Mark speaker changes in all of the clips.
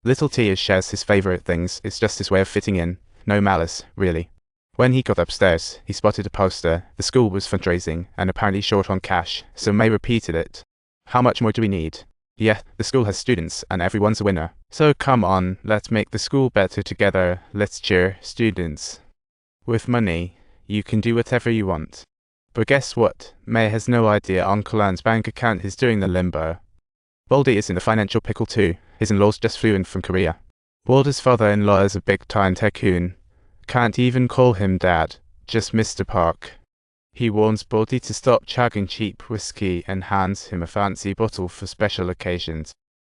Speaker 1: Little T shares his favorite things, it's just his way of fitting in. No malice, really. When he got upstairs, he spotted a poster. The school was fundraising, and apparently short on cash, so May repeated it. How much more do we need? Yeah, the school has students, and everyone's a winner. So come on, let's make the school better together. Let's cheer students. With money, you can do whatever you want. But guess what? May has no idea Uncle Anne's bank account is doing the limbo. Baldy is in a financial pickle too. His in-laws just flew in from Korea. Baldy's father-in-law is a big-time tycoon. Can't even call him dad, just Mr. Park. He warns Baldy to stop chugging cheap whiskey and hands him a fancy bottle for special occasions.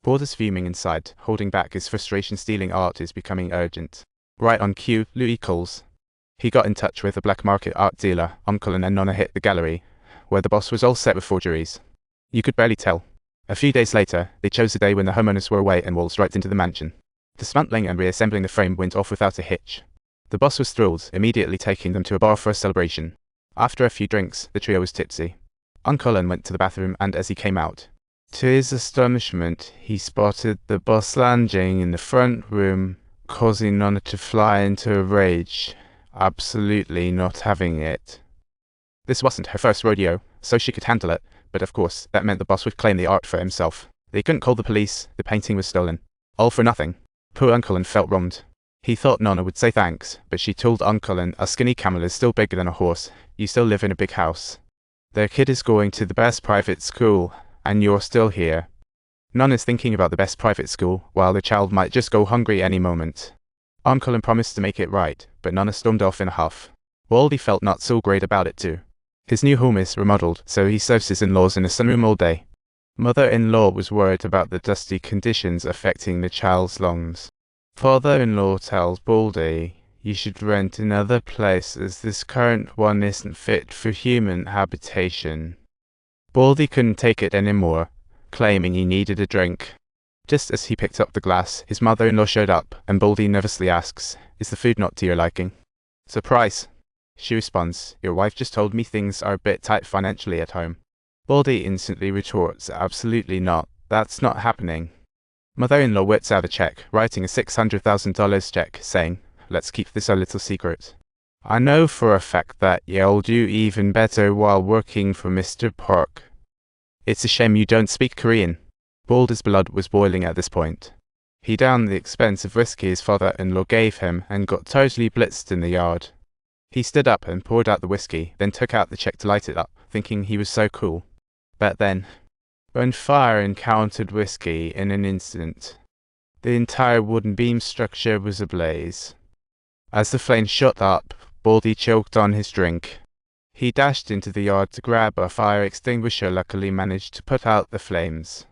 Speaker 1: Baldy's fuming inside, holding back his frustration. Stealing art is becoming urgent. Right on cue, Louis calls. He got in touch with a black market art dealer. Uncle and Nonna hit the gallery, where the boss was all set with forgeries. You could barely tell. A few days later, they chose a day when the homeowners were away and waltzed right into the mansion. Dismantling and reassembling the frame went off without a hitch. The boss was thrilled, immediately taking them to a bar for a celebration. After a few drinks, the trio was tipsy. Uncle Anne went to the bathroom, and as he came out, to his astonishment, he spotted the boss lounging in the front room, causing Nonna to fly into a rage. Absolutely not having it. This wasn't her first rodeo, so she could handle it, but of course, that meant the boss would claim the art for himself. They couldn't call the police, the painting was stolen. All for nothing. Poor Uncle Anne felt wronged. He thought Nonna would say thanks, but she told Uncle Anne a skinny camel is still bigger than a horse. You still live in a big house. Their kid is going to the best private school, and you're still here. Nonna's thinking about the best private school, while the child might just go hungry any moment. Uncle Anne promised to make it right, but Nonna stormed off in a huff. Baldy felt not so great about it too. His new home is remodeled, so he serves his in-laws in a sunroom all day. Mother-in-law was worried about the dusty conditions affecting the child's lungs. Father-in-law tells Baldy, you should rent another place as this current one isn't fit for human habitation. Baldy couldn't take it anymore, claiming he needed a drink. Just as he picked up the glass, his mother-in-law showed up, and Baldy nervously asks, is the food not to your liking? Surprise! She responds, your wife just told me things are a bit tight financially at home. Baldy instantly retorts, absolutely not, that's not happening. Mother-in-law whips out a check, writing a $600,000 check, saying, let's keep this a little secret. I know for a fact that you'll do even better while working for Mr. Park. It's a shame you don't speak Korean. Baldy's blood was boiling at this point. He downed the expensive whiskey his father-in-law gave him and got totally blitzed in the yard. He stood up and poured out the whiskey, then took out the check to light it up, thinking he was so cool. But then, when fire encountered whiskey in an instant, the entire wooden beam structure was ablaze. As the flames shot up, Baldy choked on his drink. He dashed into the yard to grab a fire extinguisher, luckily managed to put out the flames.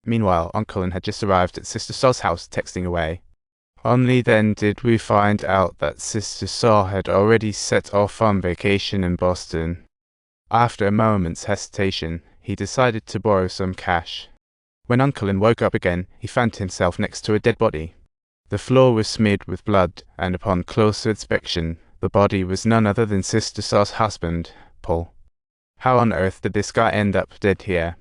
Speaker 1: Meanwhile, Uncle Anne had just arrived at Sister Saw's house, texting away. Only then did we find out that Sister Saw had already set off on vacation in Boston. After a moment's hesitation, he decided to borrow some cash. When Uncle Anne woke up again, he found himself next to a dead body. The floor was smeared with blood, and upon closer inspection, the body was none other than Sister Saw's husband, Paul. How on earth did this guy end up dead here?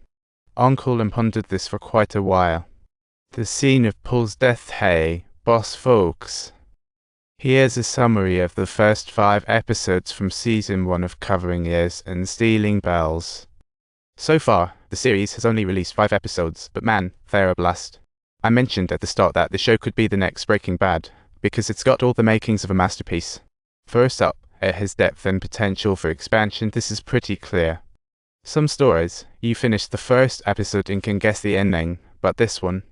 Speaker 1: Uncle Anne pondered this for quite a while. The scene of Paul's death. Hey, boss folks. Here's a summary of the first 5 episodes from Season 1 of Covering Ears and Stealing Bells. So far, the series has only released 5 episodes, but man, they're a blast. I mentioned at the start that the show could be the next Breaking Bad, because it's got all the makings of a masterpiece. First up, it has depth and potential for expansion. This is pretty clear. Some stories, you finish the first episode and can guess the ending, but this one,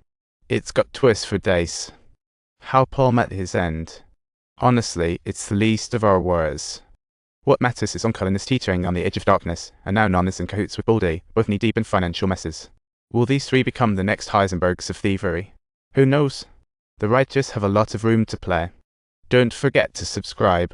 Speaker 1: it's got twists for days. How Paul met his end. Honestly, it's the least of our worries. What matters is Uncle Anne is teetering on the edge of darkness, and now Nonna's in cahoots with Baldy, both knee-deep in financial messes. Will these 3 become the next Heisenbergs of thievery? Who knows? The writers have a lot of room to play. Don't forget to subscribe.